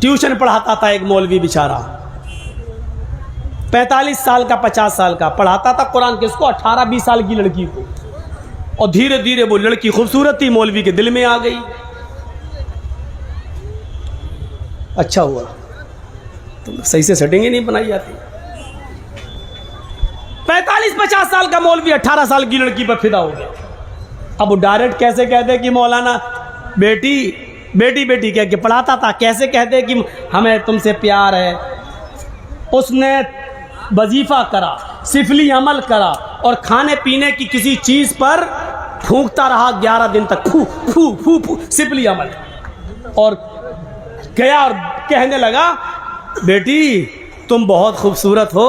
Tuition पढ़ाता था एक मौलवी बेचारा, 45 साल का 50 साल का, पढ़ाता था कुरान किसको, 18-20 साल की लड़की को। और धीरे धीरे वो लड़की खूबसूरत थी, मौलवी के दिल में आ गई। अच्छा हुआ, तो सही से सेटिंग ही नहीं बनाई जाती। 45-50 साल का मौलवी 18 साल की लड़की पर फिदा हो गया। अब वो डायरेक्ट कैसे कहते कि मौलाना बेटी बेटी बेटी कह के पढ़ाता था, कैसे कहते कि हमें तुमसे प्यार है। उसने वजीफा करा, सिफली अमल करा और खाने पीने की किसी चीज़ पर फूंकता रहा 11 दिन तक, फू फू फू फू सिफली अमल। और गया और कहने लगा, बेटी तुम बहुत खूबसूरत हो,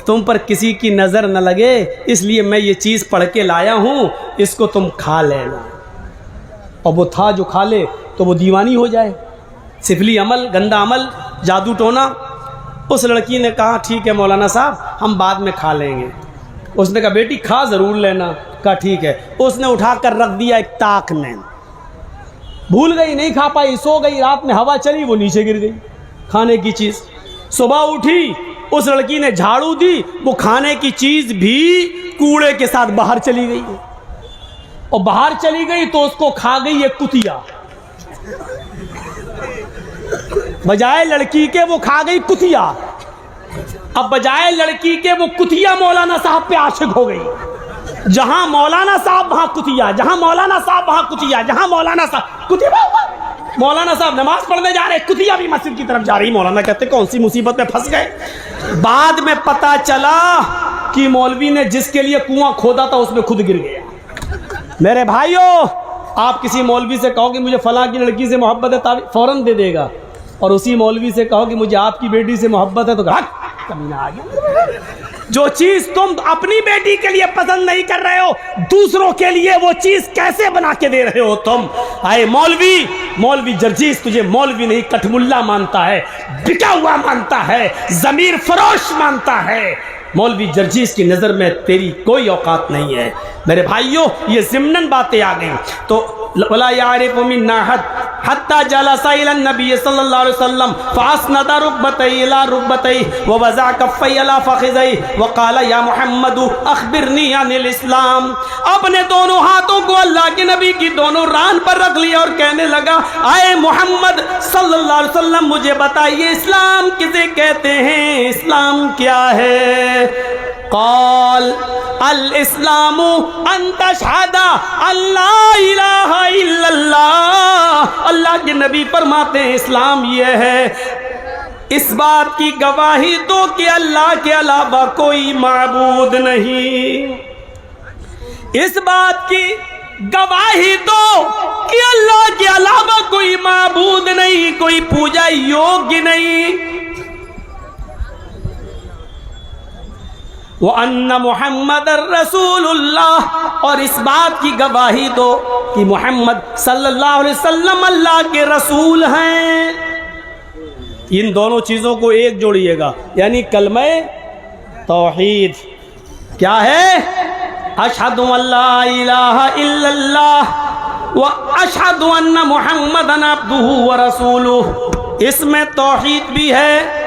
तुम पर किसी की नज़र न लगे, इसलिए मैं ये चीज़ पढ़ के लाया हूँ, इसको तुम खा लेना। और वो था जो खा ले तो वो दीवानी हो जाए। सिफली अमल, गंदा अमल, जादू टोना। उस लड़की ने कहा ठीक है मौलाना साहब, हम बाद में खा लेंगे। उसने कहा बेटी खा ज़रूर लेना। कहा ठीक है। उसने उठा कर रख दिया एक ताक में, भूल गई, नहीं खा पाई, सो गई। रात में हवा चली, वो नीचे गिर गई खाने की चीज़। सुबह उठी, उस लड़की ने झाड़ू दी, वो खाने की चीज़ भी कूड़े के साथ बाहर चली गई। और बाहर चली गई तो उसको खा गई एक कुतिया। बजाय लड़की के वो खा गई कुतिया। अब बजाय लड़की के वो कुतिया मौलाना साहब पे आशिक हो गई। जहां मौलाना साहब वहां कुतिया, जहां मौलाना साहब वहां कुतिया, जहां मौलाना साहब कुतिया। मौलाना साहब नमाज पढ़ने जा रहे, कुतिया भी मस्जिद की तरफ जा रही। मौलाना कहते कौन सी मुसीबत में फंस गए। बाद में पता चला कि मौलवी ने जिसके लिए कुआं खोदा था उसमें खुद गिर गया। मेरे भाइयों, आप किसी मौलवी से कहो कि मुझे फलां की लड़की से मोहब्बत है, फौरन दे देगा। और उसी मौलवी से कहो कि मुझे आपकी बेटी से मोहब्बत है, तो कमीना आ गया। जो चीज तुम अपनी बेटी के लिए पसंद नहीं कर रहे हो, दूसरों के लिए वो चीज कैसे बना के दे रहे हो तुम। आए मौलवी जर्जीस तुझे मौलवी नहीं कठमुल्ला मानता है, बिका हुआ मानता है, जमीर फरोश मानता है। मौलवी जर्जीस की नज़र में तेरी कोई औकात नहीं है। मेरे भाइयों, ये ज़िम्नन बातें आ गई। तो वला यारिफु मिन्ना हत्ता जलसा इला नबी सल्लल्लाहु अलैहि वसल्लम फासनदा रुकबतई इला रुकबतई व वज़ा कफ़ई अला फ़ख़िज़ई व क़ाला या मुहम्मद अख़बिरनी अनिल इस्लाम। अपने दोनों हाथों को अल्लाह के नबी की दोनों रान पर रख लिया और कहने लगा, आए मोहम्मद सल्लल्लाहु अलैहि वसल्लम मुझे बताइए इस्लाम किसे कहते हैं, इस्लाम क्या है। क़ाल अल इस्लामु अन तशहदा अल्ला इलाहा इल्लल्लाह। अल्लाह के नबी फरमाते हैं इस्लाम यह है, इस बात की गवाही दो कि अल्लाह के अलावा कोई माबूद नहीं। इस बात की गवाही दो कि अल्लाह के अलावा कोई माबूद नहीं, कोई पूजा योग्य नहीं। वो अन्ना मुहम्मद रसूलुल्लाह, और इस बात की गवाही दो कि मोहम्मद सल्लल्लाहु अलैहि वसल्लम अल्लाह के रसूल हैं। इन दोनों चीज़ों को एक जोड़िएगा, यानी कलमे तौहीद क्या है, अशहदु अल्ला इलाहा इल्लल्लाह व अशहदु अन्ना मुहम्मदन अब्दुहु व रसूलुहु। इसमें तौहीद भी है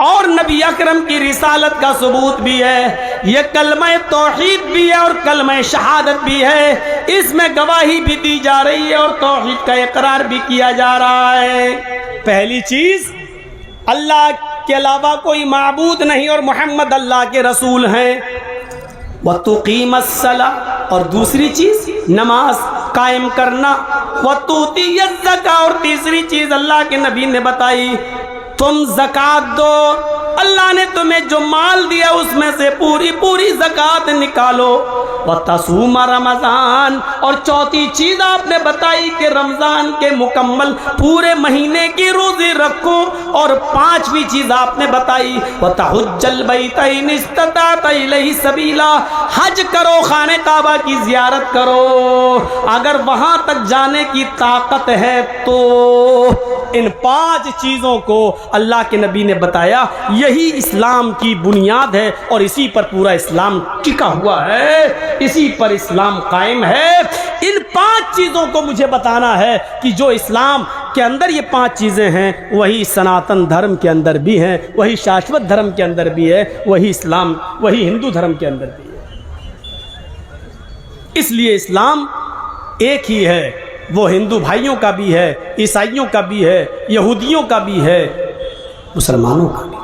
और नबी अकरम की रिसालत का सबूत भी है। ये कलमा तौहीद भी है और कलमा शहादत भी है। इसमें गवाही भी दी जा रही है और तौहीद का इकरार भी किया जा रहा है। पहली चीज, अल्लाह के अलावा कोई माबूद नहीं और मोहम्मद अल्लाह के रसूल हैं। व तुकीमस्सला, और दूसरी चीज नमाज कायम करना। व तुतियज ज़का, और तीसरी चीज अल्लाह के नबी ने बताई तुम ज़कात दो। अल्लाह ने तुम्हें जो माल दिया उसमें से पूरी पूरी ज़कात निकालो। व तसूमा रमज़ान, और चौथी चीज़ आपने बताई कि रमज़ान के मुकम्मल पूरे महीने की रोज़े रखो। और पांचवी चीज़ आपने बताई व तहुज्जल बैतैन इस्तताअत इलैहि सबीला, हज करो, खाने काबा की ज़ियारत करो अगर वहाँ तक जाने की ताकत है तो। इन पांच चीज़ों को अल्लाह के नबी ने बताया, यही इस्लाम की बुनियाद है और इसी पर पूरा इस्लाम टिका हुआ है, इसी पर इस्लाम कायम है। इन पांच चीज़ों को मुझे बताना है कि जो इस्लाम के अंदर ये 5 चीज़ें हैं, वही सनातन धर्म के अंदर भी हैं, वही शाश्वत धर्म के अंदर भी है, वही इस्लाम, वही हिंदू धर्म के अंदर भी है। इसलिए इस्लाम एक ही है, वो हिंदू भाइयों का भी है, ईसाइयों का भी है, यहूदियों का भी है, मुसलमानों का भी।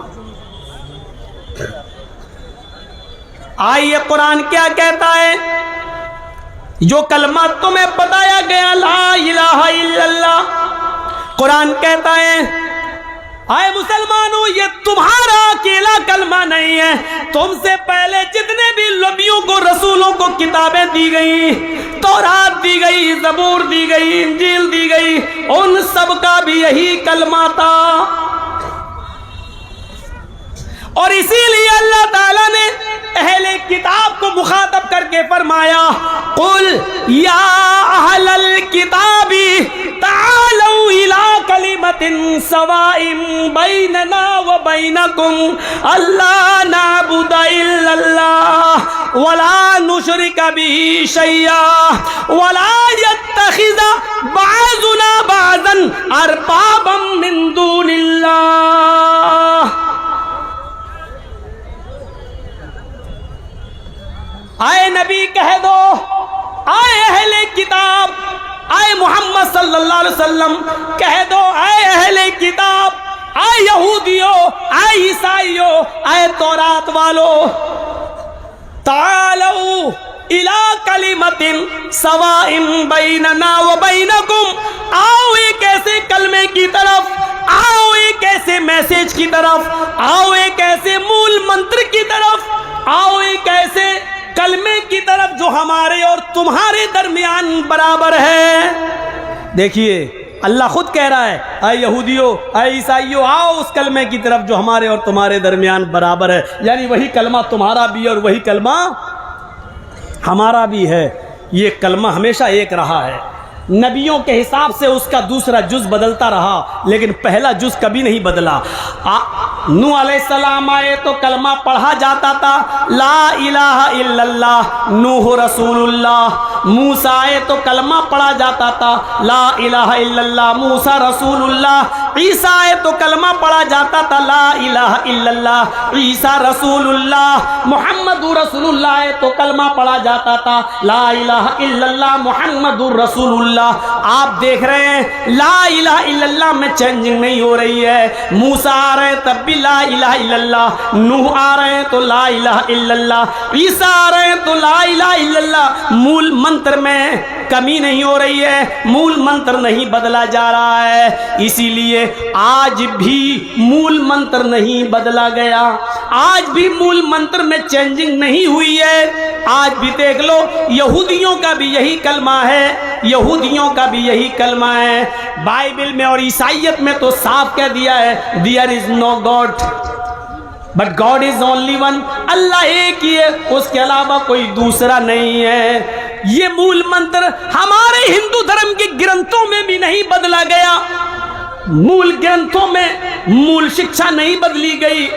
आइए कुरान क्या कहता है, जो कलमा तुम्हें बताया गया ला इलाहा इल्लल्लाह, कुरान कहता है आए मुसलमानों ये तुम्हारा अकेला कलमा नहीं है, तुमसे पहले जितने भी नबियों को रसूलों को किताबें दी गई, तौरात दी गई, ज़बूर दी गई, इंजील दी गई, उन सब का भी यही कलमा था। और इसीलिए अल्लाह ताला ने अहले किताब को मुखातब करके फरमाया कुल या अहलल किताबी तालू इला कलिमतिन सवाइन बैनना व बैनकुम अल्ला नाबुदा इल्लल्लाह वला नुशरिका बिही शैया वला यत्तखिज़ा बाज़ुना बाज़न अरबाबम मिन दूनिल्लाह। आए नबी कह दो, आए अहले किताब, आए मोहम्मद सल्लल्लाहु अलैहि वसल्लम कह दो, आए अहले किताब, आए यहूदियों, आए ईसाइयों, आए तौरात वालों, तालू इला कलिमतिन सवाइन बैनना व बैनकुम, आओ एक ऐसे कलमे की तरफ, आओ एक ऐसे मैसेज की तरफ, आओ एक ऐसे मूल मंत्र की तरफ, आओ एक ऐसे कलमे की तरफ जो हमारे और तुम्हारे दरमियान बराबर है। देखिए अल्लाह खुद कह रहा है आए यहूदियों, आए ईसाइयों, आओ उस कलमे की तरफ जो हमारे और तुम्हारे दरमियान बराबर है, यानी वही कलमा तुम्हारा भी है और वही कलमा हमारा भी है। ये कलमा हमेशा एक रहा है, नबियों के हिसाब से उसका दूसरा जुज बदलता रहा, लेकिन पहला जुज कभी नहीं बदला। नूह अलैहिस्सलाम आए तो कलमा पढ़ा जाता था ला इलाहा इल्लल्लाह नूह रसूलुल्लाह। मूसा आए तो कलमा पढ़ा जाता था ला इलाहा इल्लल्लाह मूसा रसूलुल्लाह। ईसा आए तो कलमा पढ़ा जाता था ला इलाहा इल्लल्लाह ईसा रसूलुल्लाह। मुहम्मदुर रसूलुल्लाह आए तो कलमा पढ़ा जाता था ला इलाहा इल्लल्लाह मुहम्मदुर रसूलुल्लाह। आप देख रहे हैं ला इलाहा इल्लल्लाह में चेंजिंग नहीं हो रही है। मूसा आ रहे हैं तब भी ला इलाहा इल्लल्लाह, नूह आ रहे हैं तो ला इलाहा इल्लल्लाह, ईसा आ रहे हैं तो ला इलाहा इल्लल्लाह। मूल मंत्र में कमी नहीं हो रही है, मूल मंत्र नहीं बदला जा रहा है। इसीलिए आज भी मूल मंत्र नहीं बदला गया, आज भी मूल मंत्र में चेंजिंग नहीं हुई है। आज भी देख लो यहूदियों का भी यही कलमा है, यहूदियों का भी यही कलमा है। बाइबल में और ईसाइयत में तो साफ कह दिया है there is no god but god is only one. अल्लाह एक ही है, उसके अलावा कोई दूसरा नहीं है। ये मूल मंत्र हमारे हिंदू धर्म के ग्रंथों में भी नहीं बदला गया, मूल ग्रंथों में मूल शिक्षा नहीं बदली गई।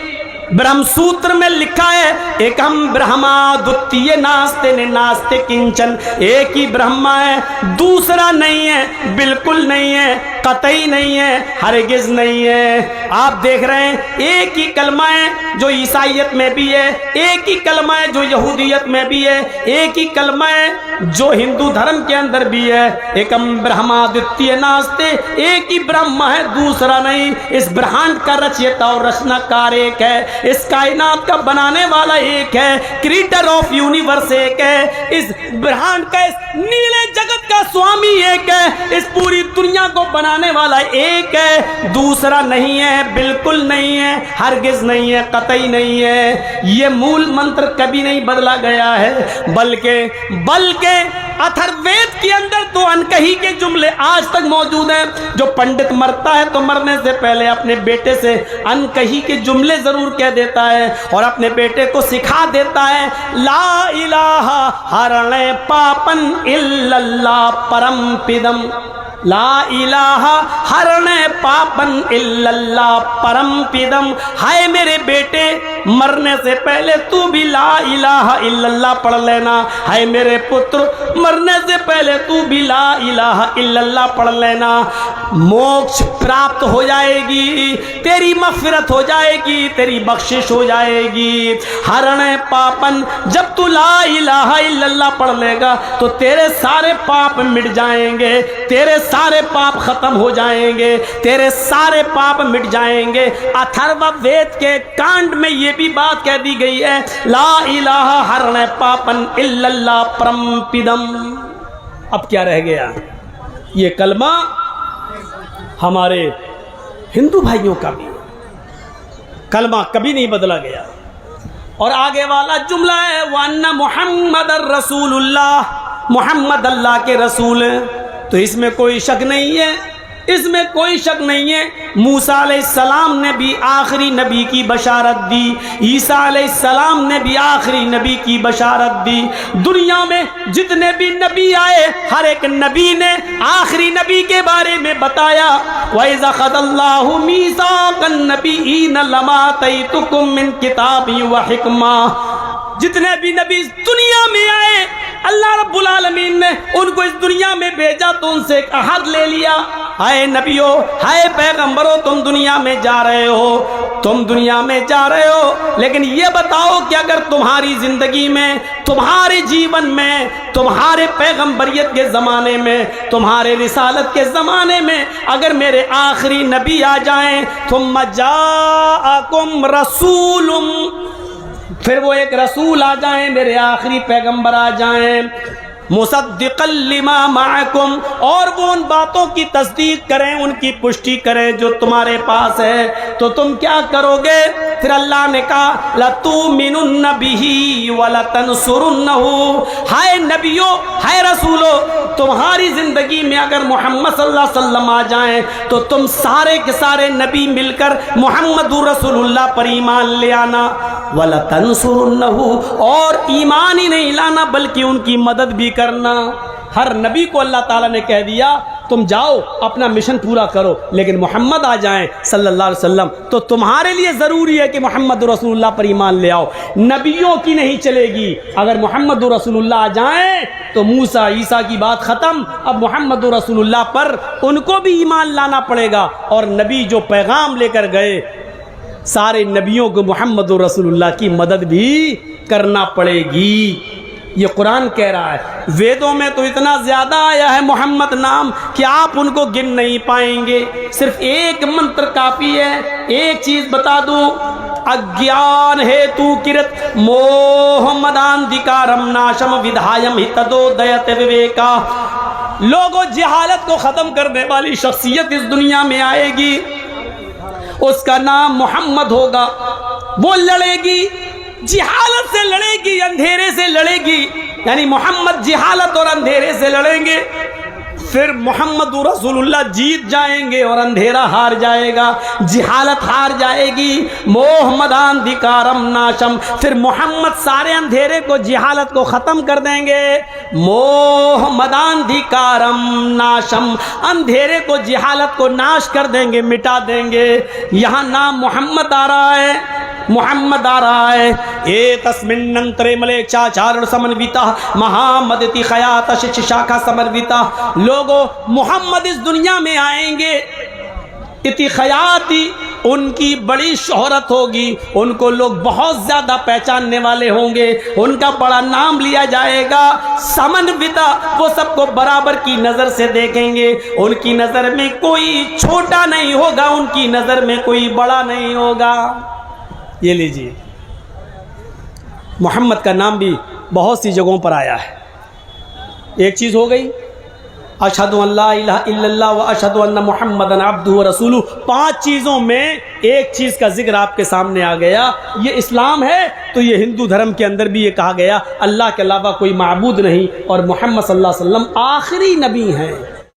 ब्रह्म सूत्र में लिखा है एकम ब्रह्मा द्वितीय नास्ते नास्ते किंचन, एक ही ब्रह्मा है, दूसरा नहीं है, बिल्कुल नहीं है, कतई नहीं है, हरगिज नहीं है। आप देख रहे हैं एक ही कलमा है जो ईसाइयत में भी है, एक ही कलमा है जो यहूदियत में भी है, एक ही कलमा है जो हिंदू धर्म के अंदर भी है। एकम ब्रह्मा द्वितीय नास्ते, एक ही ब्रह्मा है, दूसरा नहीं। इस ब्रह्मांड का रचयिता और रचनाकार एक है, इस कायनात का बनाने वाला एक है, क्रिएटर ऑफ यूनिवर्स एक है, इस ब्रह्मांड का, इस नीले जगत का स्वामी एक है, इस पूरी दुनिया को बनाने वाला एक है, दूसरा नहीं है, बिल्कुल नहीं है, हरगिज नहीं है, कतई नहीं है। ये मूल मंत्र कभी नहीं बदला गया है, बल्कि अथर्ववेद के अंदर तो अनकही के जुमले आज तक मौजूद हैं। जो पंडित मरता है तो मरने से पहले अपने बेटे से अनकही के जुमले जरूर कह देता है और अपने बेटे को सिखा देता है ला इलाहा हरणे पापन इल्लल्लाह परम पिदम, ला इलाहा हरणे पापन इल्लल्लाह परम पिदम। हाय मेरे बेटे, मरने से पहले तू भी ला इलाहा इल्लल्लाह पढ़ लेना। है मेरे पुत्र, मरने से पहले तू भी ला इलाहा इल्लल्लाह पढ़ लेना। मोक्ष प्राप्त हो जाएगी, तेरी मग़फ़िरत हो जाएगी, तेरी बख्शिश हो जाएगी। हरण पापन, जब तू ला इलाहा इल्लल्लाह पढ़ लेगा तो तेरे सारे पाप मिट जाएंगे, तेरे सारे पाप खत्म हो जाएंगे, तेरे सारे पाप मिट जाएंगे। अथर्ववेद के कांड में ये भी बात कह दी गई है, ला इलाहा हरण पापन इल्लल्लाह परमपिदम। अब क्या रह गया? ये कलमा हमारे हिंदू भाइयों का भी कलमा कभी नहीं बदला गया। और आगे वाला जुमला है वन्ना मुहम्मद रसूलुल्लाह, मोहम्मद अल्लाह के रसूल हैं। तो इसमें कोई शक नहीं है, इसमें कोई शक नहीं है। मूसा अलैहिस्सलाम ने भी आखिरी नबी की बशारत दी, ईसा अलैहिस्सलाम ने भी आखिरी नबी की बशारत दी। दुनिया में जितने भी नबी आए, हर एक नबी ने आखिरी नबी के बारे में बताया। वइज़ अख़ज़ल्लाहु मीसाक़न नबिय्यीन लमा आतैतुकुम मिन किताबि व हिकमा। जितने भी नबी दुनिया में आए, अल्लाह रब्बुल आलमीन ने उनको इस दुनिया में भेजा तो उनसे एक अहद ले लिया, हाय नबियों, हाय पैगंबरों, तुम दुनिया में जा रहे हो, तुम दुनिया में जा रहे हो, लेकिन ये बताओ कि अगर तुम्हारी जिंदगी में, तुम्हारे जीवन में, तुम्हारे पैगंबरियत के ज़माने में, तुम्हारे रिसालत के ज़माने में अगर मेरे आखिरी नबी आ जाएं, थुम्मा जाअकुम रसूलुम, फिर वो एक रसूल आ जाएं, मेरे आखिरी पैगंबर आ जाएं, मुसद्दिक़न लिमा माअकुम, और वो उन बातों की तस्दीक करें, उनकी पुष्टि करें जो तुम्हारे पास है, तो तुम क्या करोगे? फिर अल्लाह ने कहा लतुमिनुन्न बिही व लतंसुरुन्नहु। हाय नबियों, हाय रसूलो, तुम्हारी ज़िंदगी में अगर मोहम्मद सल्लल्लाहु अलैहि वसल्लम आ जाएं तो तुम सारे के सारे नबी मिलकर मोहम्मदुर रसूलुल्लाह पर ईमान ले आना। व लतंसुरुन्नहु, और ईमान ही नहीं लाना बल्कि उनकी मदद भी करना। हर नबी को अल्लाह ताला ने कह दिया तुम जाओ अपना मिशन पूरा करो, लेकिन मोहम्मद आ जाएं सल्लल्लाहु अलैहि वसल्लम तो तुम्हारे लिए ज़रूरी है कि मोहम्मद रसूलुल्लाह पर ईमान ले आओ। नबियों की नहीं चलेगी, अगर मोहम्मद रसूलुल्लाह आ जाएं तो मूसा ईसा की बात ख़त्म, अब मोहम्मद रसूलुल्लाह पर उनको भी ईमान लाना पड़ेगा। और नबी जो पैगाम लेकर गए, सारे नबियों को मोहम्मद रसूलुल्लाह की मदद भी करना पड़ेगी। ये कुरान कह रहा है। वेदों में तो इतना ज़्यादा आया है मोहम्मद नाम कि आप उनको गिन नहीं पाएंगे। सिर्फ एक मंत्र काफ़ी है। एक चीज़ बता दूँ, अज्ञान हेतु किरत मोहम्मदान्धिकारम नाशम विधायम हितदोदयत विवेका। लोगों, जिहालत को ख़त्म करने वाली शख्सियत इस दुनिया में आएगी, उसका नाम मोहम्मद होगा। वो लड़ेगी, जिहालत से लड़ेगी, अंधेरे से लड़ेगी, यानी मोहम्मद जिहालत और अंधेरे से लड़ेंगे। फिर मोहम्मद रसूलुल्लाह जीत जाएंगे और अंधेरा हार जाएगा, जिहालत हार जाएगी। मोहम्मदान्धिकारम नाशम, फिर मोहम्मद सारे अंधेरे को, जिहालत को ख़त्म कर देंगे। मोहम्मदान्धिकारम नाशम, अंधेरे को, जिहालत को नाश कर देंगे, मिटा देंगे। यहाँ नाम मोहम्मद आ रहा है, मोहम्मद आ रहा है। ए तस्मिन्नंतरे मलेक्षा चारण समन्विता महामदति खयात शिष्य शाखा समन्विता। लोगों, मोहम्मद इस दुनिया में आएंगे, इति खयाती, उनकी बड़ी शोहरत होगी, उनको लोग बहुत ज़्यादा पहचानने वाले होंगे, उनका बड़ा नाम लिया जाएगा। समन्विता, वो सबको बराबर की नज़र से देखेंगे, उनकी नज़र में कोई छोटा नहीं होगा, उनकी नज़र में कोई बड़ा नहीं होगा। ये लीजिए, मोहम्मद का नाम भी बहुत सी जगहों पर आया है। एक चीज़ हो गई, अशहदु अल्ला इलाहा इल्लल्लाह व अशहदु अन्ना मुहम्मदन अब्दुहु व रसूलुहु। 5 चीज़ों में एक चीज़ का जिक्र आपके सामने आ गया। ये इस्लाम है तो ये हिंदू धर्म के अंदर भी ये कहा गया अल्लाह के अलावा कोई माबूद नहीं और मोहम्मद सल्लल्लाहु अलैहि वसल्लम आखिरी नबी हैं।